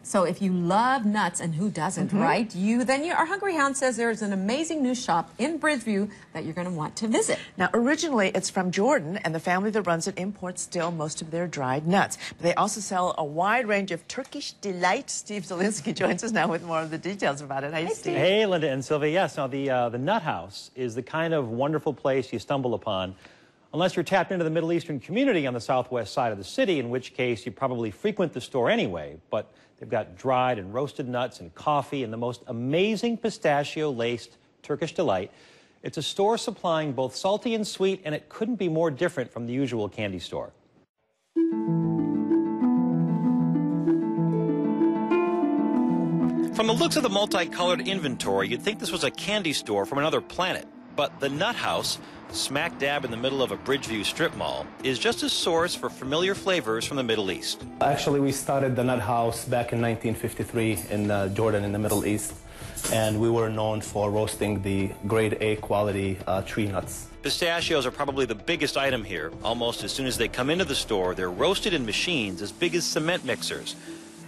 So if you love nuts, and who doesn't, right? Our Hungry Hound says there's an amazing new shop in Bridgeview that you're going to want to visit. Now, originally it's from Jordan, and the family that runs it imports still most of their dried nuts. But they also sell a wide range of Turkish delight. Steve Zielinski joins us now with more of the details about it. Hey, Steve. Hey, Linda and Sylvia. Yes, now the Nut House is the kind of wonderful place you stumble upon unless you're tapped into the Middle Eastern community on the southwest side of the city, in which case you probably frequent the store anyway. But they've got dried and roasted nuts and coffee and the most amazing pistachio-laced Turkish delight. It's a store supplying both salty and sweet, and it couldn't be more different from the usual candy store. From the looks of the multicolored inventory, you'd think this was a candy store from another planet. But the Nut House, smack dab in the middle of a Bridgeview strip mall, is just a source for familiar flavors from the Middle East. Actually, we started the Nut House back in 1953 in Jordan in the Middle East, and we were known for roasting the grade A quality tree nuts. Pistachios are probably the biggest item here. Almost as soon as they come into the store, they're roasted in machines as big as cement mixers.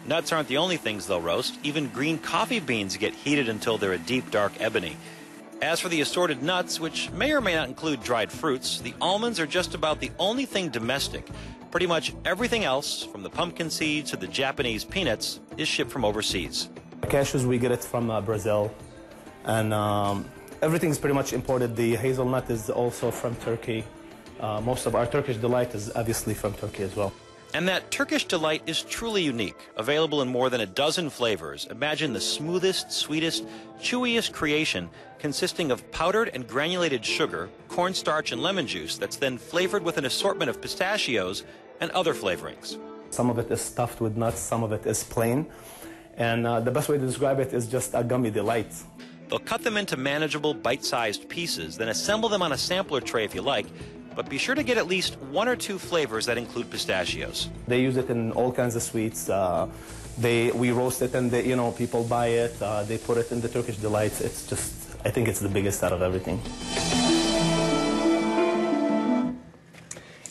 Nuts aren't the only things they'll roast. Even green coffee beans get heated until they're a deep, dark ebony. As for the assorted nuts, which may or may not include dried fruits, the almonds are just about the only thing domestic. Pretty much everything else, from the pumpkin seeds to the Japanese peanuts, is shipped from overseas. Cashews, we get it from Brazil, and everything's pretty much imported. The hazelnut is also from Turkey. Most of our Turkish delight is obviously from Turkey as well. And that Turkish delight is truly unique, available in more than a dozen flavors. Imagine the smoothest, sweetest, chewiest creation consisting of powdered and granulated sugar, cornstarch, and lemon juice that's then flavored with an assortment of pistachios and other flavorings. Some of it is stuffed with nuts, some of it is plain, and the best way to describe it is just a gummy delight. They'll cut them into manageable, bite-sized pieces, then assemble them on a sampler tray if you like, but be sure to get at least one or two flavors that include pistachios. They use it in all kinds of sweets. We roast it, and people buy it. They put it in the Turkish delights. It's just, I think it's the biggest out of everything.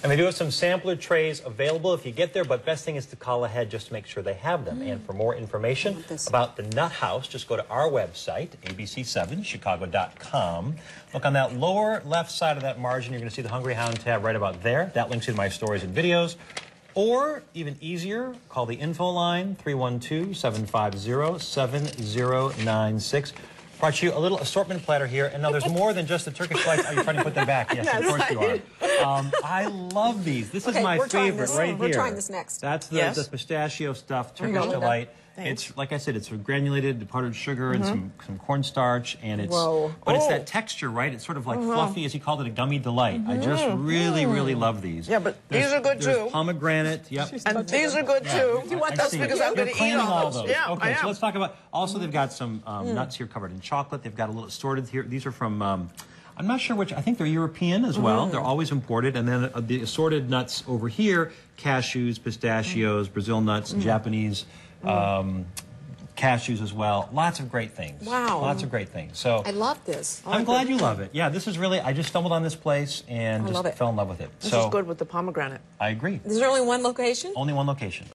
And they do have some sampler trays available if you get there, but best thing is to call ahead just to make sure they have them. And for more information about the Nut House, just go to our website, abc7chicago.com. Look on that lower left side of that margin, you're going to see the Hungry Hound tab right about there. That links you to my stories and videos. Or, even easier, call the info line, 312-750-7096. Brought you a little assortment platter here, and now there's more than just the Turkish delights. Are you trying to put them back? Yes, of course you are. I love these. This is my favorite right here. We're trying this next. That's the pistachio stuffed Turkish delight. It's, like I said, it's granulated powdered sugar and some cornstarch, and it's but it's that texture, right? It's sort of like fluffy, as you called it, a gummy delight. I just really, really love these. Yeah, but these are good too. Pomegranate, yep. And these are good too. You want those because I'm going to eat all those. Yeah, okay, so let's talk about, also they've got some nuts here covered in chocolate. They've got a little assorted here. These are from, I'm not sure which, I think they're European as well. They're always imported. And then the assorted nuts over here, cashews, pistachios, Brazil nuts, Japanese cashews as well. Lots of great things. Wow. Lots of great things. So I love this. I'm glad you love it. Yeah, this is really, I just stumbled on this place and just fell in love with it. This is good with the pomegranate. I agree. Is there only one location? Only one location.